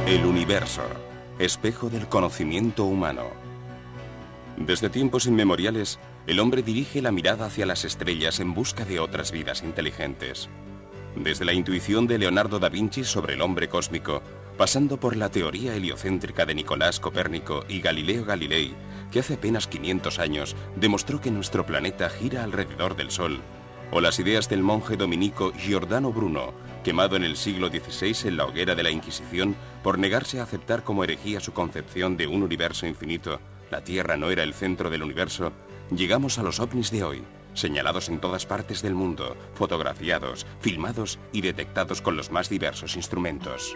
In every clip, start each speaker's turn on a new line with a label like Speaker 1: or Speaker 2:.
Speaker 1: El universo, espejo del conocimiento humano. Desde tiempos inmemoriales, el hombre dirige la mirada hacia las estrellas en busca de otras vidas inteligentes. Desde la intuición de Leonardo da Vinci sobre el hombre cósmico, pasando por la teoría heliocéntrica de Nicolás Copérnico y Galileo Galilei, que hace apenas 500 años demostró que nuestro planeta gira alrededor del Sol, o las ideas del monje dominico Giordano Bruno, quemado en el siglo XVI en la hoguera de la Inquisición por negarse a aceptar como herejía su concepción de un universo infinito, la Tierra no era el centro del universo, llegamos a los ovnis de hoy, señalados en todas partes del mundo, fotografiados, filmados y detectados con los más diversos instrumentos.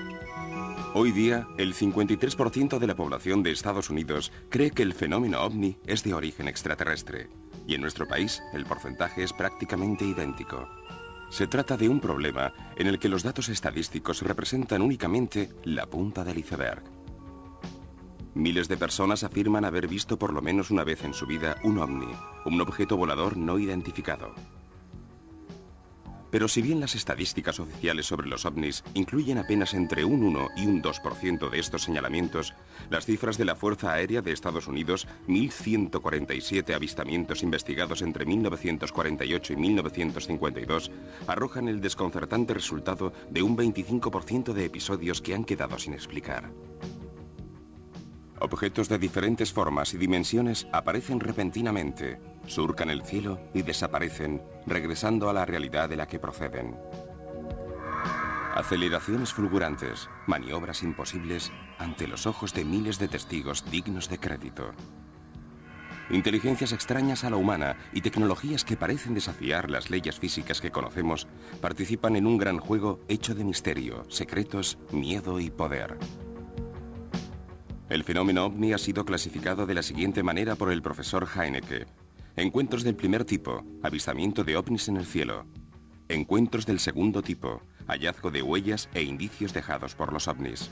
Speaker 1: Hoy día, el 53% de la población de Estados Unidos cree que el fenómeno ovni es de origen extraterrestre, y en nuestro país el porcentaje es prácticamente idéntico. Se trata de un problema en el que los datos estadísticos representan únicamente la punta del iceberg. Miles de personas afirman haber visto por lo menos una vez en su vida un ovni, un objeto volador no identificado. Pero si bien las estadísticas oficiales sobre los ovnis incluyen apenas entre un 1 y un 2% de estos señalamientos, las cifras de la Fuerza Aérea de Estados Unidos, 1.147 avistamientos investigados entre 1948 y 1952, arrojan el desconcertante resultado de un 25% de episodios que han quedado sin explicar. Objetos de diferentes formas y dimensiones aparecen repentinamente, surcan el cielo y desaparecen, regresando a la realidad de la que proceden. Aceleraciones fulgurantes, maniobras imposibles ante los ojos de miles de testigos dignos de crédito. Inteligencias extrañas a la humana y tecnologías que parecen desafiar las leyes físicas que conocemos participan en un gran juego hecho de misterio, secretos, miedo y poder. El fenómeno ovni ha sido clasificado de la siguiente manera por el profesor Heinecke. Encuentros del primer tipo, avistamiento de ovnis en el cielo. Encuentros del segundo tipo, hallazgo de huellas e indicios dejados por los ovnis.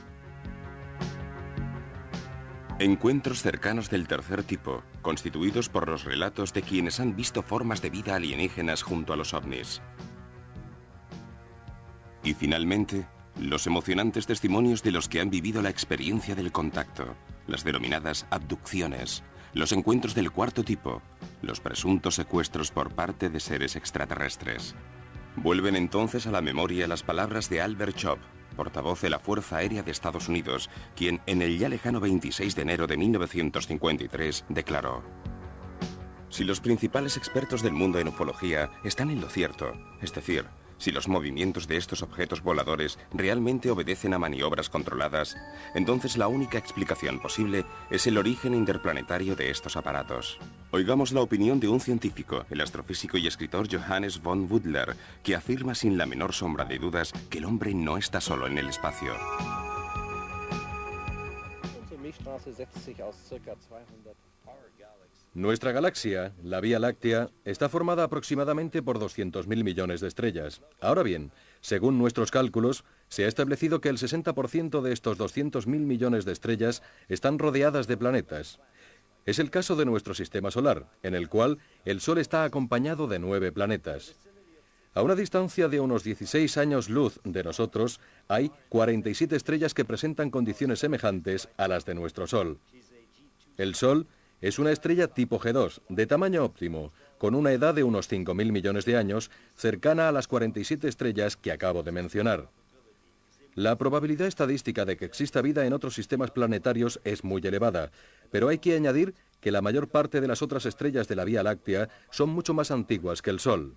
Speaker 1: Encuentros cercanos del tercer tipo, constituidos por los relatos de quienes han visto formas de vida alienígenas junto a los ovnis. Y finalmente, los emocionantes testimonios de los que han vivido la experiencia del contacto, las denominadas abducciones, los encuentros del cuarto tipo, los presuntos secuestros por parte de seres extraterrestres. Vuelven entonces a la memoria las palabras de Albert Schopp, portavoz de la Fuerza Aérea de Estados Unidos, quien en el ya lejano 26 de enero de 1953 declaró: si los principales expertos del mundo en ufología están en lo cierto, es decir, si los movimientos de estos objetos voladores realmente obedecen a maniobras controladas, entonces la única explicación posible es el origen interplanetario de estos aparatos. Oigamos la opinión de un científico, el astrofísico y escritor Johannes von Butler, que afirma sin la menor sombra de dudas que el hombre no está solo en el espacio.
Speaker 2: Nuestra galaxia, la Vía Láctea, está formada aproximadamente por 200.000 millones de estrellas. Ahora bien, según nuestros cálculos, se ha establecido que el 60% de estos 200.000 millones de estrellas están rodeadas de planetas. Es el caso de nuestro sistema solar, en el cual el Sol está acompañado de 9 planetas. A una distancia de unos 16 años luz de nosotros, hay 47 estrellas que presentan condiciones semejantes a las de nuestro Sol. El Sol es una estrella tipo G2, de tamaño óptimo, con una edad de unos 5.000 millones de años, cercana a las 47 estrellas que acabo de mencionar. La probabilidad estadística de que exista vida en otros sistemas planetarios es muy elevada, pero hay que añadir que la mayor parte de las otras estrellas de la Vía Láctea son mucho más antiguas que el Sol.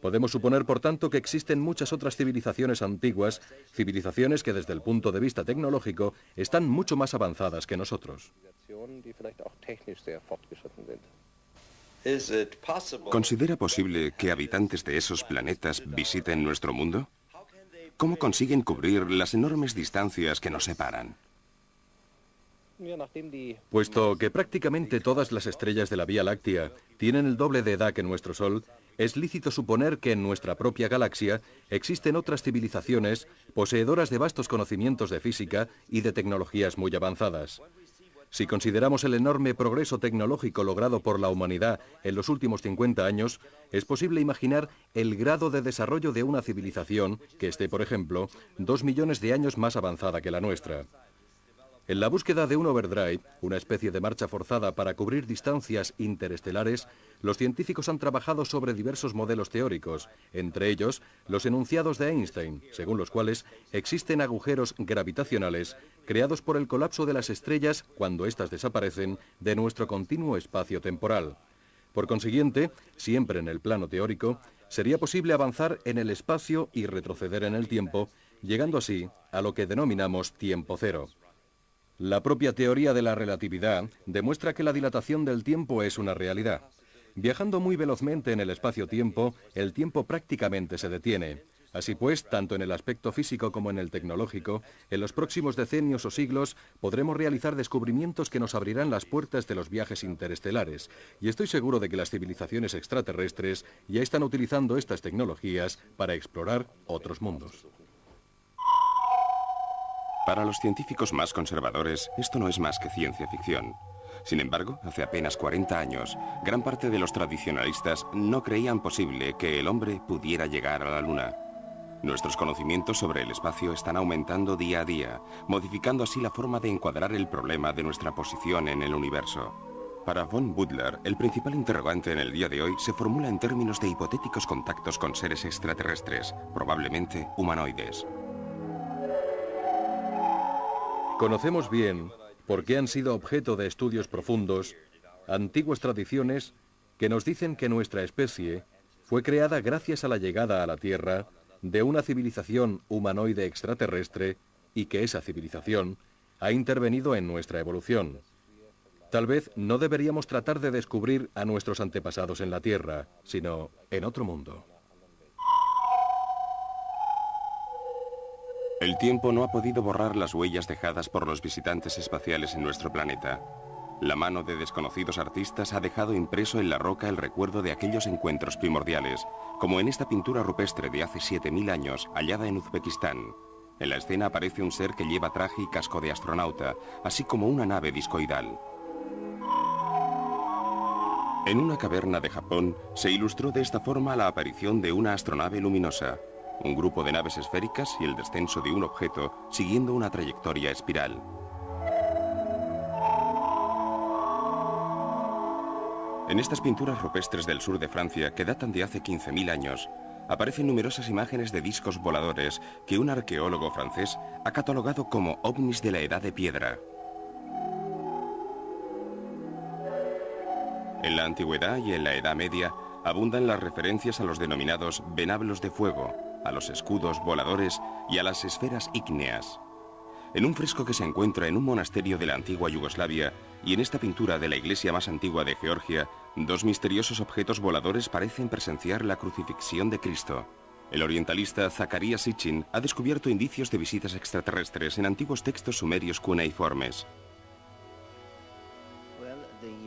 Speaker 2: Podemos suponer, por tanto, que existen muchas otras civilizaciones antiguas, civilizaciones que desde el punto de vista tecnológico están mucho más avanzadas que nosotros.
Speaker 1: ¿Considera posible que habitantes de esos planetas visiten nuestro mundo? ¿Cómo consiguen cubrir las enormes distancias que nos separan?
Speaker 2: Puesto que prácticamente todas las estrellas de la Vía Láctea tienen el doble de edad que nuestro Sol, es lícito suponer que en nuestra propia galaxia existen otras civilizaciones poseedoras de vastos conocimientos de física y de tecnologías muy avanzadas. Si consideramos el enorme progreso tecnológico logrado por la humanidad en los últimos 50 años, es posible imaginar el grado de desarrollo de una civilización que esté, por ejemplo, 2 millones de años más avanzada que la nuestra. En la búsqueda de un overdrive, una especie de marcha forzada para cubrir distancias interestelares, los científicos han trabajado sobre diversos modelos teóricos, entre ellos los enunciados de Einstein, según los cuales existen agujeros gravitacionales creados por el colapso de las estrellas cuando éstas desaparecen de nuestro continuo espacio temporal. Por consiguiente, siempre en el plano teórico, sería posible avanzar en el espacio y retroceder en el tiempo, llegando así a lo que denominamos tiempo cero. La propia teoría de la relatividad demuestra que la dilatación del tiempo es una realidad. Viajando muy velozmente en el espacio-tiempo, el tiempo prácticamente se detiene. Así pues, tanto en el aspecto físico como en el tecnológico, en los próximos decenios o siglos podremos realizar descubrimientos que nos abrirán las puertas de los viajes interestelares. Y estoy seguro de que las civilizaciones extraterrestres ya están utilizando estas tecnologías para explorar otros mundos.
Speaker 1: Para los científicos más conservadores, esto no es más que ciencia ficción. Sin embargo, hace apenas 40 años, gran parte de los tradicionalistas no creían posible que el hombre pudiera llegar a la Luna. Nuestros conocimientos sobre el espacio están aumentando día a día, modificando así la forma de encuadrar el problema de nuestra posición en el universo. Para von Butler, el principal interrogante en el día de hoy se formula en términos de hipotéticos contactos con seres extraterrestres, probablemente humanoides.
Speaker 2: Conocemos bien, porque han sido objeto de estudios profundos, antiguas tradiciones que nos dicen que nuestra especie fue creada gracias a la llegada a la Tierra de una civilización humanoide extraterrestre y que esa civilización ha intervenido en nuestra evolución. Tal vez no deberíamos tratar de descubrir a nuestros antepasados en la Tierra, sino en otro mundo.
Speaker 1: El tiempo no ha podido borrar las huellas dejadas por los visitantes espaciales en nuestro planeta. La mano de desconocidos artistas ha dejado impreso en la roca el recuerdo de aquellos encuentros primordiales, como en esta pintura rupestre de hace 7000 años, hallada en Uzbekistán. En la escena aparece un ser que lleva traje y casco de astronauta, así como una nave discoidal. En una caverna de Japón se ilustró de esta forma la aparición de una astronave luminosa, un grupo de naves esféricas y el descenso de un objeto siguiendo una trayectoria espiral. En estas pinturas rupestres del sur de Francia, que datan de hace 15.000 años, aparecen numerosas imágenes de discos voladores que un arqueólogo francés ha catalogado como ovnis de la Edad de Piedra. En la antigüedad y en la Edad Media abundan las referencias a los denominados venablos de fuego, a los escudos voladores y a las esferas ígneas. En un fresco que se encuentra en un monasterio de la antigua Yugoslavia y en esta pintura de la iglesia más antigua de Georgia, dos misteriosos objetos voladores parecen presenciar la crucifixión de Cristo. El orientalista Zacarías Sitchin ha descubierto indicios de visitas extraterrestres en antiguos textos sumerios cuneiformes.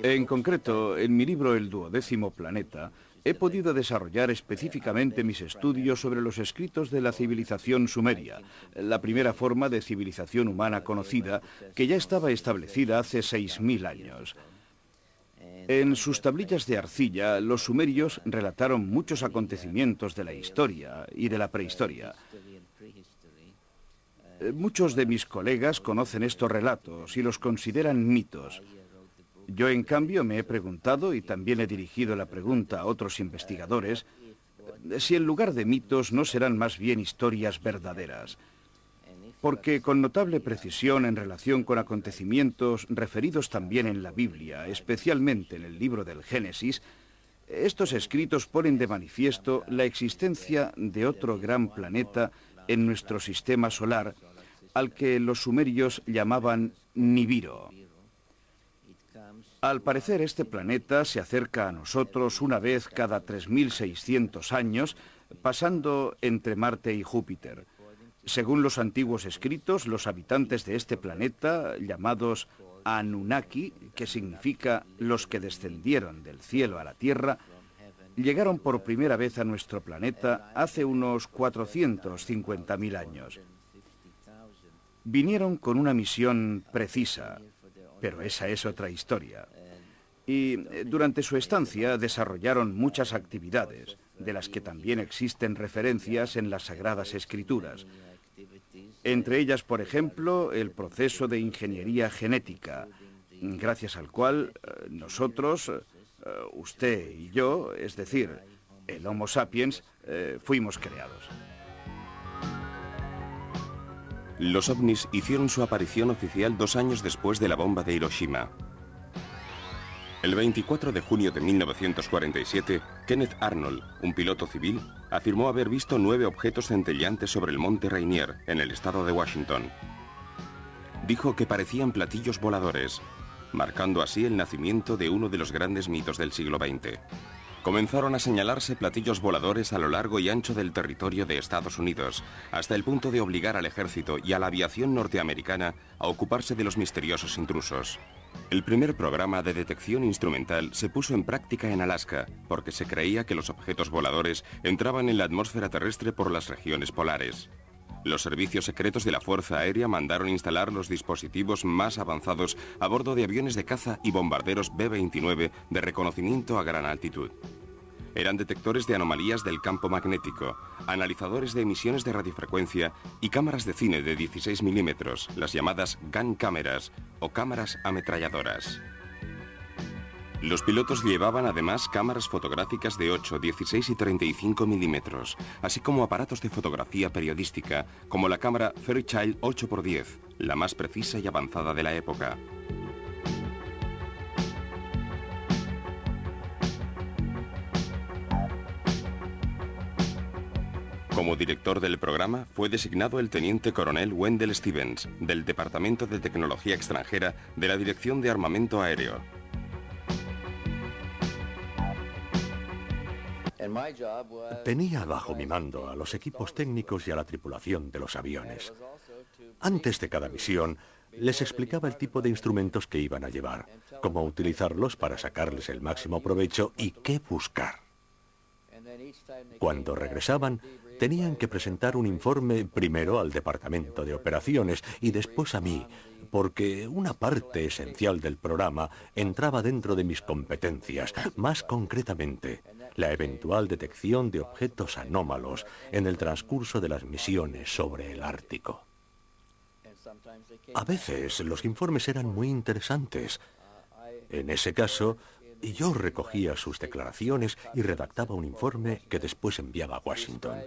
Speaker 3: En concreto, en mi libro El 12º planeta, he podido desarrollar específicamente mis estudios sobre los escritos de la civilización sumeria, la primera forma de civilización humana conocida que ya estaba establecida hace 6000 años. En sus tablillas de arcilla, los sumerios relataron muchos acontecimientos de la historia y de la prehistoria. Muchos de mis colegas conocen estos relatos y los consideran mitos. Yo, en cambio, me he preguntado, y también he dirigido la pregunta a otros investigadores, si en lugar de mitos no serán más bien historias verdaderas. Porque con notable precisión en relación con acontecimientos referidos también en la Biblia, especialmente en el libro del Génesis, estos escritos ponen de manifiesto la existencia de otro gran planeta en nuestro sistema solar, al que los sumerios llamaban Nibiru. Al parecer, este planeta se acerca a nosotros una vez cada 3600 años, pasando entre Marte y Júpiter. Según los antiguos escritos, los habitantes de este planeta, llamados Anunnaki, que significa los que descendieron del cielo a la Tierra, llegaron por primera vez a nuestro planeta hace unos 450.000 años. Vinieron con una misión precisa: pero esa es otra historia. Y durante su estancia desarrollaron muchas actividades, de las que también existen referencias en las Sagradas Escrituras. Entre ellas, por ejemplo, el proceso de ingeniería genética, gracias al cual nosotros, usted y yo, es decir, el Homo sapiens, fuimos creados.
Speaker 1: Los ovnis hicieron su aparición oficial 2 años después de la bomba de Hiroshima. El 24 de junio de 1947, Kenneth Arnold, un piloto civil, afirmó haber visto 9 objetos centelleantes sobre el monte Rainier, en el estado de Washington. Dijo que parecían platillos voladores, marcando así el nacimiento de uno de los grandes mitos del siglo XX. Comenzaron a señalarse platillos voladores a lo largo y ancho del territorio de Estados Unidos, hasta el punto de obligar al ejército y a la aviación norteamericana a ocuparse de los misteriosos intrusos. El primer programa de detección instrumental se puso en práctica en Alaska, porque se creía que los objetos voladores entraban en la atmósfera terrestre por las regiones polares. Los servicios secretos de la Fuerza Aérea mandaron instalar los dispositivos más avanzados a bordo de aviones de caza y bombarderos B-29 de reconocimiento a gran altitud. Eran detectores de anomalías del campo magnético, analizadores de emisiones de radiofrecuencia y cámaras de cine de 16 milímetros, las llamadas gun cámaras o cámaras ametralladoras. Los pilotos llevaban además cámaras fotográficas de 8, 16 y 35 milímetros, así como aparatos de fotografía periodística, como la cámara Fairchild 8x10, la más precisa y avanzada de la época. Como director del programa fue designado el teniente coronel Wendell Stevens, del Departamento de Tecnología Extranjera de la Dirección de Armamento Aéreo.
Speaker 4: Tenía bajo mi mando a los equipos técnicos y a la tripulación de los aviones. Antes de cada misión, les explicaba el tipo de instrumentos que iban a llevar, cómo utilizarlos para sacarles el máximo provecho y qué buscar. Cuando regresaban, tenían que presentar un informe primero al Departamento de Operaciones y después a mí, porque una parte esencial del programa entraba dentro de mis competencias, más concretamente, la eventual detección de objetos anómalos en el transcurso de las misiones sobre el Ártico. A veces los informes eran muy interesantes. En ese caso, yo recogía sus declaraciones y redactaba un informe que después enviaba a Washington.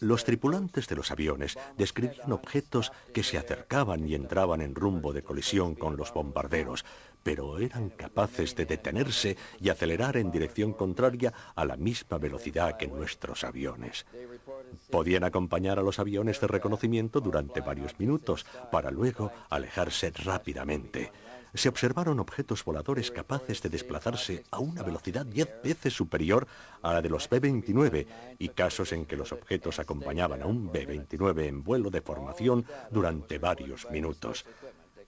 Speaker 4: Los tripulantes de los aviones describían objetos que se acercaban y entraban en rumbo de colisión con los bombarderos, pero eran capaces de detenerse y acelerar en dirección contraria a la misma velocidad que nuestros aviones. Podían acompañar a los aviones de reconocimiento durante varios minutos para luego alejarse rápidamente. Se observaron objetos voladores capaces de desplazarse a una velocidad 10 veces superior a la de los B-29 y casos en que los objetos acompañaban a un B-29 en vuelo de formación durante varios minutos.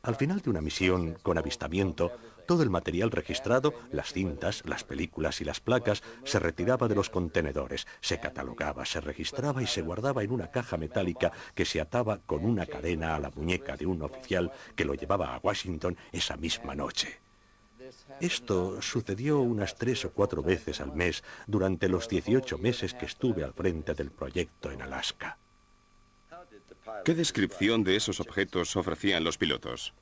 Speaker 4: Al final de una misión con avistamiento, todo el material registrado, las cintas, las películas y las placas, se retiraba de los contenedores, se catalogaba, se registraba y se guardaba en una caja metálica que se ataba con una cadena a la muñeca de un oficial que lo llevaba a Washington esa misma noche. Esto sucedió unas 3 o 4 veces al mes durante los 18 meses que estuve al frente del proyecto en Alaska.
Speaker 1: ¿Qué descripción de esos objetos ofrecían los pilotos?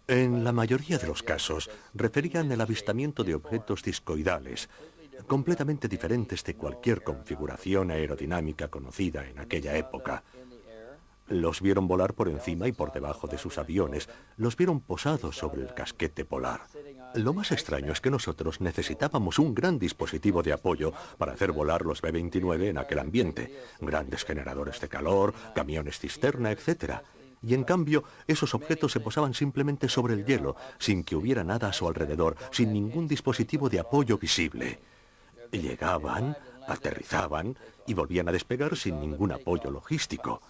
Speaker 4: En la mayoría de los casos, referían el avistamiento de objetos discoidales, completamente diferentes de cualquier configuración aerodinámica conocida en aquella época. Los vieron volar por encima y por debajo de sus aviones, los vieron posados sobre el casquete polar. Lo más extraño es que nosotros necesitábamos un gran dispositivo de apoyo para hacer volar los B-29 en aquel ambiente, grandes generadores de calor, camiones cisterna, etc. Y en cambio, esos objetos se posaban simplemente sobre el hielo, sin que hubiera nada a su alrededor, sin ningún dispositivo de apoyo visible. Llegaban, aterrizaban y volvían a despegar sin ningún apoyo logístico.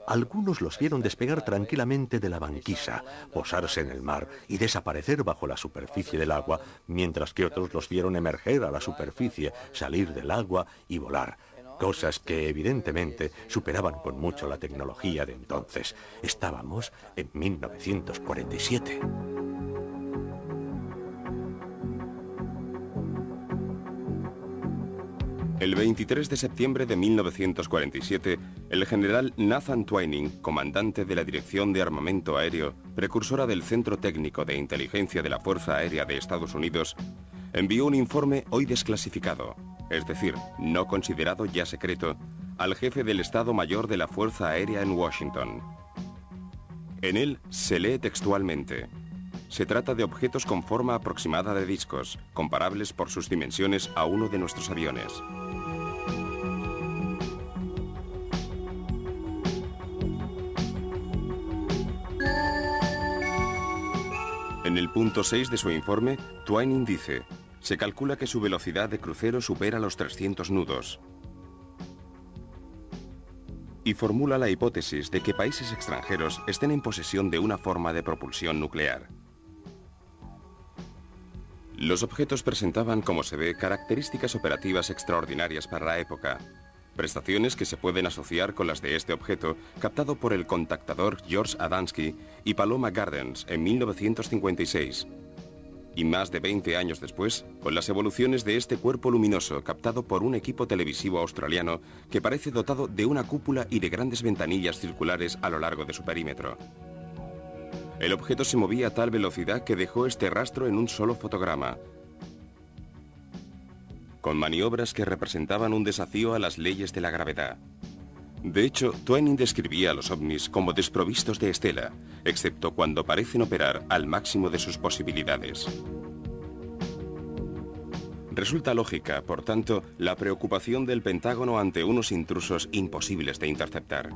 Speaker 4: Algunos los vieron despegar tranquilamente de la banquisa, posarse en el mar y desaparecer bajo la superficie del agua, mientras que otros los vieron emerger a la superficie, salir del agua y volar. cosas que evidentemente superaban con mucho la tecnología de entonces. Estábamos en 1947.
Speaker 1: El 23 de septiembre de 1947, el general Nathan Twining, comandante de la Dirección de Armamento Aéreo, precursora del Centro Técnico de Inteligencia de la Fuerza Aérea de Estados Unidos, envió un informe hoy desclasificado, es decir, no considerado ya secreto, al jefe del Estado Mayor de la Fuerza Aérea en Washington. En él se lee textualmente: se trata de objetos con forma aproximada de discos, comparables por sus dimensiones a uno de nuestros aviones. En el punto 6 de su informe, Twining dice: se calcula que su velocidad de crucero supera los 300 nudos. Y formula la hipótesis de que países extranjeros estén en posesión de una forma de propulsión nuclear. Los objetos presentaban, como se ve, características operativas extraordinarias para la época, prestaciones que se pueden asociar con las de este objeto, captado por el contactador George Adamski y Paloma Gardens en 1956. Y más de 20 años después, con las evoluciones de este cuerpo luminoso captado por un equipo televisivo australiano que parece dotado de una cúpula y de grandes ventanillas circulares a lo largo de su perímetro. El objeto se movía a tal velocidad que dejó este rastro en un solo fotograma, con maniobras que representaban un desafío a las leyes de la gravedad. De hecho, Twining describía a los ovnis como desprovistos de estela, excepto cuando parecen operar al máximo de sus posibilidades. Resulta lógica, por tanto, la preocupación del Pentágono ante unos intrusos imposibles de interceptar.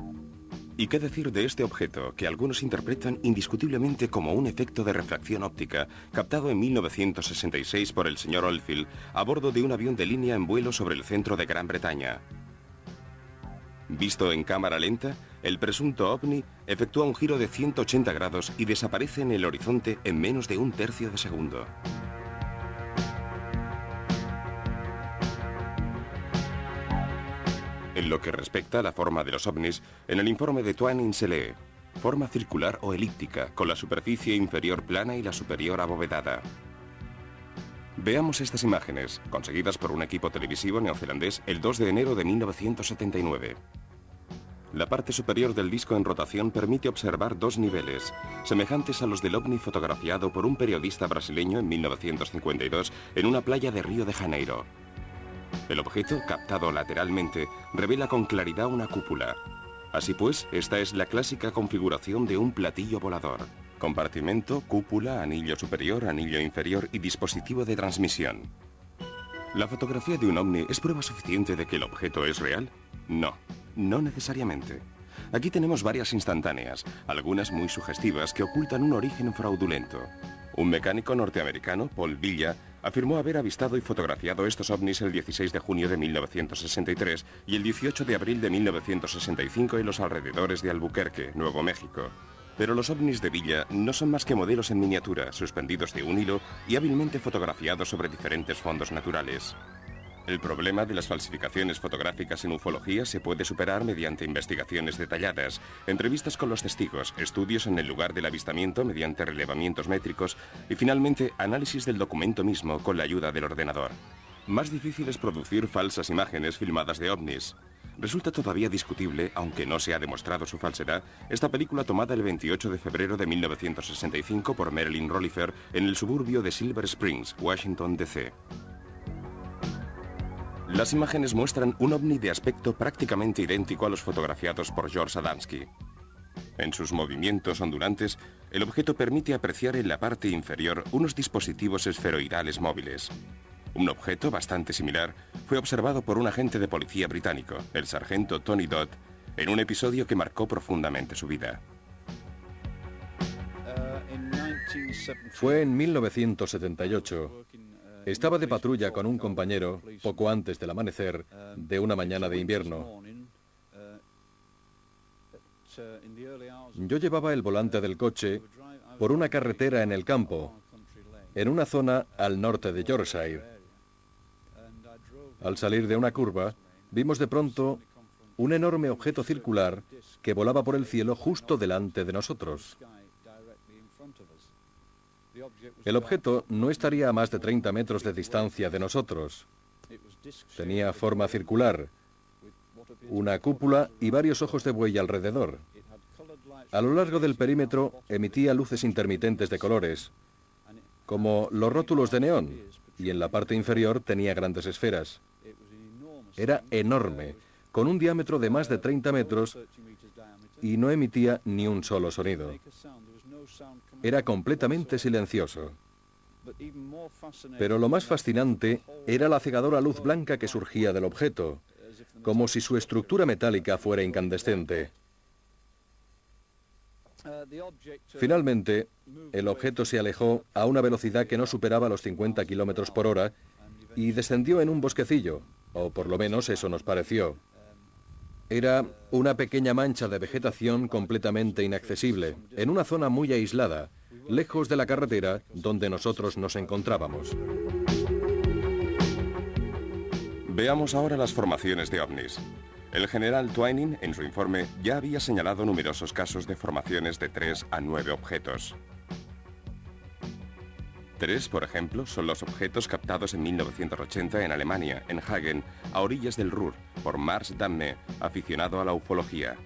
Speaker 1: ¿Y qué decir de este objeto, que algunos interpretan indiscutiblemente como un efecto de refracción óptica, captado en 1966 por el señor Oldfield a bordo de un avión de línea en vuelo sobre el centro de Gran Bretaña? Visto en cámara lenta, el presunto ovni efectúa un giro de 180 grados y desaparece en el horizonte en menos de un tercio de segundo. En lo que respecta a la forma de los ovnis, en el informe de Twining se lee: forma circular o elíptica, con la superficie inferior plana y la superior abovedada. Veamos estas imágenes, conseguidas por un equipo televisivo neozelandés el 2 de enero de 1979. La parte superior del disco en rotación permite observar dos niveles, semejantes a los del ovni fotografiado por un periodista brasileño en 1952 en una playa de Río de Janeiro. El objeto, captado lateralmente, revela con claridad una cúpula. Así pues, esta es la clásica configuración de un platillo volador: compartimento, cúpula, anillo superior, anillo inferior y dispositivo de transmisión. ¿La fotografía de un ovni es prueba suficiente de que el objeto es real? No, no necesariamente. Aquí tenemos varias instantáneas, algunas muy sugestivas, que ocultan un origen fraudulento. Un mecánico norteamericano, Paul Villa, afirmó haber avistado y fotografiado estos ovnis el 16 de junio de 1963 y el 18 de abril de 1965 en los alrededores de Albuquerque, Nuevo México. Pero los ovnis de Villa no son más que modelos en miniatura, suspendidos de un hilo y hábilmente fotografiados sobre diferentes fondos naturales. El problema de las falsificaciones fotográficas en ufología se puede superar mediante investigaciones detalladas, entrevistas con los testigos, estudios en el lugar del avistamiento mediante relevamientos métricos y finalmente análisis del documento mismo con la ayuda del ordenador. Más difícil es producir falsas imágenes filmadas de ovnis. Resulta todavía discutible, aunque no se ha demostrado su falsedad, esta película tomada el 28 de febrero de 1965 por Marilyn Rollifer en el suburbio de Silver Springs, Washington, D.C. Las imágenes muestran un ovni de aspecto prácticamente idéntico a los fotografiados por George Adamski. En sus movimientos ondulantes, el objeto permite apreciar en la parte inferior unos dispositivos esferoidales móviles. Un objeto bastante similar fue observado por un agente de policía británico, el sargento Tony Dodd, en un episodio que marcó profundamente su vida.
Speaker 2: Fue en 1978. Estaba de patrulla con un compañero poco antes del amanecer de una mañana de invierno. Yo llevaba el volante del coche por una carretera en el campo, en una zona al norte de Yorkshire. Al salir de una curva, vimos de pronto un enorme objeto circular que volaba por el cielo justo delante de nosotros. El objeto no estaría a más de 30 metros de distancia de nosotros. Tenía forma circular, una cúpula y varios ojos de buey alrededor. A lo largo del perímetro emitía luces intermitentes de colores, como los rótulos de neón, y en la parte inferior tenía grandes esferas. Era enorme, con un diámetro de más de 30 metros y no emitía ni un solo sonido. Era completamente silencioso. Pero lo más fascinante era la cegadora luz blanca que surgía del objeto, como si su estructura metálica fuera incandescente. Finalmente, el objeto se alejó a una velocidad que no superaba los 50 kilómetros por hora y descendió en un bosquecillo, o por lo menos eso nos pareció. Era una pequeña mancha de vegetación completamente inaccesible, en una zona muy aislada, lejos de la carretera donde nosotros nos encontrábamos.
Speaker 1: Veamos ahora las formaciones de ovnis. El general Twining, en su informe, ya había señalado numerosos casos de formaciones de 3 a 9 objetos. 3, por ejemplo, son los objetos captados en 1980 en Alemania, en Hagen, a orillas del Ruhr, por Mars Damme, aficionado a la ufología.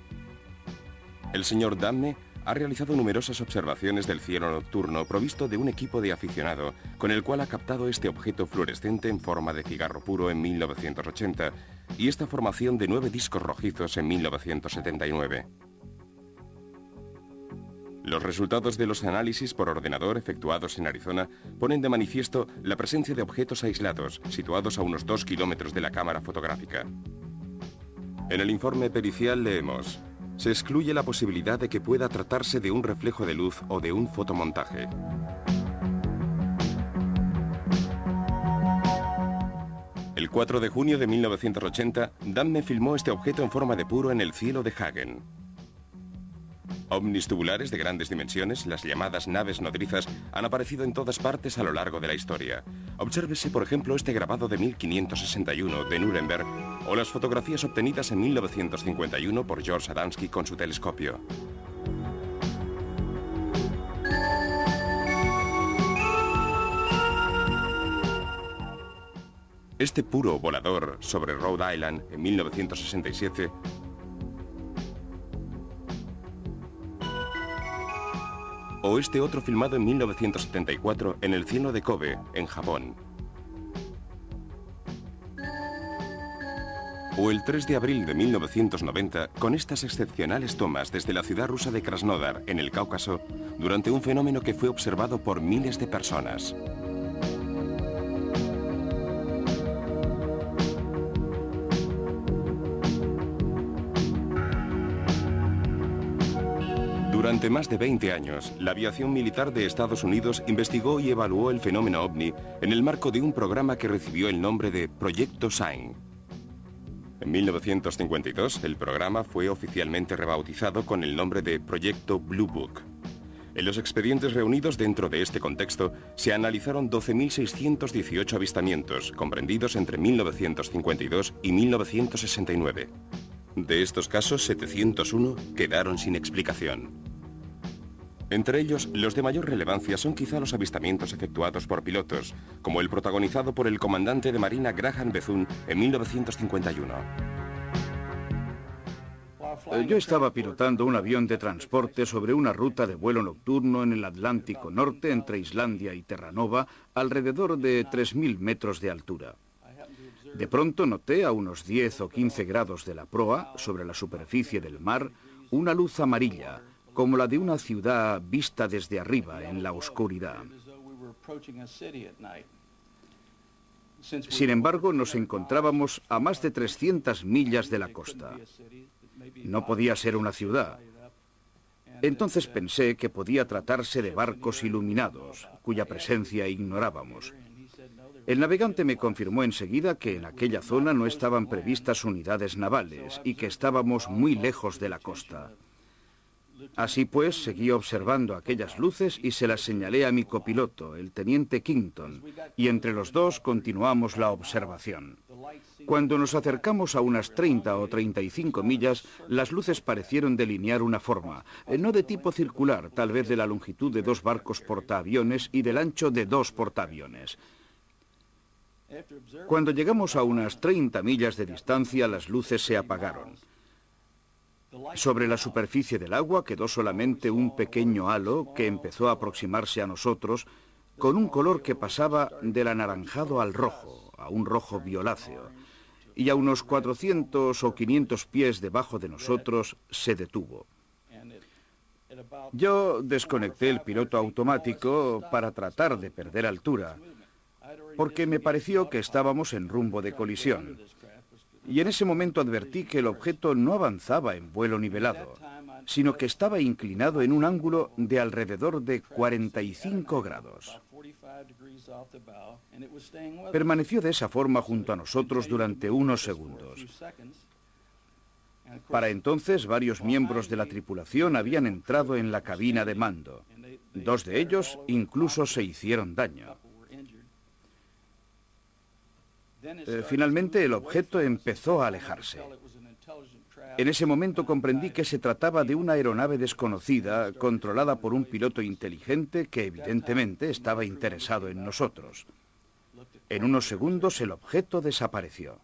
Speaker 1: El señor Damme ha realizado numerosas observaciones del cielo nocturno provisto de un equipo de aficionado con el cual ha captado este objeto fluorescente en forma de cigarro puro en 1980 y esta formación de 9 discos rojizos en 1979. Los resultados de los análisis por ordenador efectuados en Arizona ponen de manifiesto la presencia de objetos aislados situados a unos 2 kilómetros de la cámara fotográfica. En el informe pericial leemos: se excluye la posibilidad de que pueda tratarse de un reflejo de luz o de un fotomontaje. El 4 de junio de 1980, Damme filmó este objeto en forma de puro en el cielo de Hagen. Ovnis tubulares de grandes dimensiones, las llamadas naves nodrizas, han aparecido en todas partes a lo largo de la historia. Obsérvese, por ejemplo, este grabado de 1561 de Nuremberg o las fotografías obtenidas en 1951 por George Adamski con su telescopio. Este puro volador sobre Rhode Island en 1967 o este otro filmado en 1974 en el cielo de Kobe, en Japón. O el 3 de abril de 1990 con estas excepcionales tomas desde la ciudad rusa de Krasnodar, en el Cáucaso, durante un fenómeno que fue observado por miles de personas. Durante más de 20 años, la aviación militar de Estados Unidos investigó y evaluó el fenómeno ovni en el marco de un programa que recibió el nombre de Proyecto Sign. En 1952, el programa fue oficialmente rebautizado con el nombre de Proyecto Blue Book. En los expedientes reunidos dentro de este contexto, se analizaron 12.618 avistamientos, comprendidos entre 1952 y 1969. De estos casos, 701 quedaron sin explicación. Entre ellos, los de mayor relevancia son quizá los avistamientos efectuados por pilotos, como el protagonizado por el comandante de Marina Graham Bethune en 1951.
Speaker 3: Yo estaba pilotando un avión de transporte sobre una ruta de vuelo nocturno en el Atlántico Norte entre Islandia y Terranova, alrededor de 3.000 metros de altura. De pronto noté a unos 10 o 15 grados de la proa, sobre la superficie del mar, una luz amarilla, como la de una ciudad vista desde arriba en la oscuridad. Sin embargo, nos encontrábamos a más de 300 millas de la costa. No podía ser una ciudad. Entonces pensé que podía tratarse de barcos iluminados, cuya presencia ignorábamos. El navegante me confirmó enseguida que en aquella zona no estaban previstas unidades navales y que estábamos muy lejos de la costa. Así pues, seguí observando aquellas luces y se las señalé a mi copiloto, el teniente Kington, y entre los dos continuamos la observación. Cuando nos acercamos a unas 30 o 35 millas, las luces parecieron delinear una forma, no de tipo circular, tal vez de la longitud de 2 barcos portaaviones y del ancho de 2 portaaviones. Cuando llegamos a unas 30 millas de distancia, las luces se apagaron. Sobre la superficie del agua quedó solamente un pequeño halo que empezó a aproximarse a nosotros con un color que pasaba del anaranjado al rojo, a un rojo violáceo, y a unos 400 o 500 pies debajo de nosotros se detuvo. Yo desconecté el piloto automático para tratar de perder altura, porque me pareció que estábamos en rumbo de colisión. Y en ese momento advertí que el objeto no avanzaba en vuelo nivelado, sino que estaba inclinado en un ángulo de alrededor de 45 grados. Permaneció de esa forma junto a nosotros durante unos segundos. Para entonces, varios miembros de la tripulación habían entrado en la cabina de mando. 2 de ellos incluso se hicieron daño. Finalmente, el objeto empezó a alejarse. En ese momento comprendí que se trataba de una aeronave desconocida, controlada por un piloto inteligente que evidentemente estaba interesado en nosotros. En unos segundos el objeto desapareció.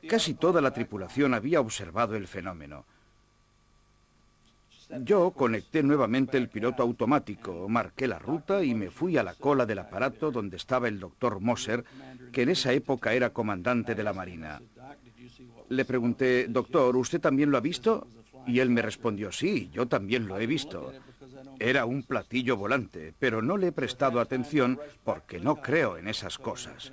Speaker 3: Casi toda la tripulación había observado el fenómeno. Yo conecté nuevamente el piloto automático, marqué la ruta y me fui a la cola del aparato donde estaba el doctor Moser, que en esa época era comandante de la Marina. Le pregunté, doctor, ¿usted también lo ha visto? Y él me respondió, sí, yo también lo he visto. Era un platillo volante, pero no le he prestado atención porque no creo en esas cosas.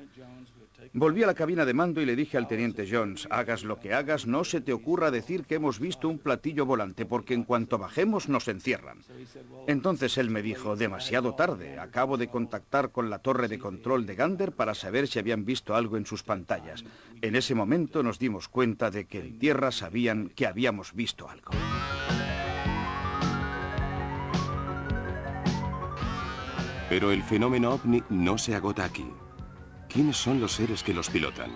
Speaker 3: Volví a la cabina de mando y le dije al teniente Jones, hagas lo que hagas, no se te ocurra decir que hemos visto un platillo volante, porque en cuanto bajemos nos encierran. Entonces él me dijo, demasiado tarde, acabo de contactar con la torre de control de Gander para saber si habían visto algo en sus pantallas. En ese momento nos dimos cuenta de que en tierra sabían que habíamos visto algo.
Speaker 1: Pero el fenómeno ovni no se agota aquí. ¿Quiénes son los seres que los pilotan?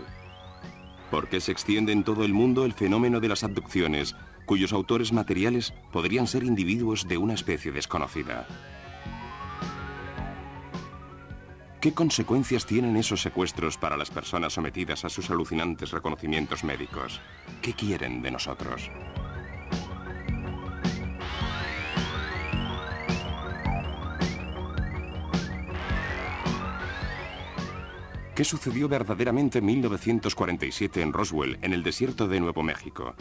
Speaker 1: ¿Por qué se extiende en todo el mundo el fenómeno de las abducciones, cuyos autores materiales podrían ser individuos de una especie desconocida? ¿Qué consecuencias tienen esos secuestros para las personas sometidas a sus alucinantes reconocimientos médicos? ¿Qué quieren de nosotros? ¿Qué sucedió verdaderamente en 1947 en Roswell, en el desierto de Nuevo México?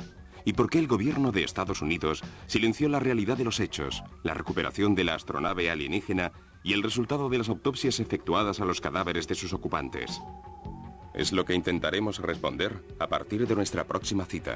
Speaker 1: ¿Y por qué el gobierno de Estados Unidos silenció la realidad de los hechos, la recuperación de la astronave alienígena y el resultado de las autopsias efectuadas a los cadáveres de sus ocupantes? Es lo que intentaremos responder a partir de nuestra próxima cita.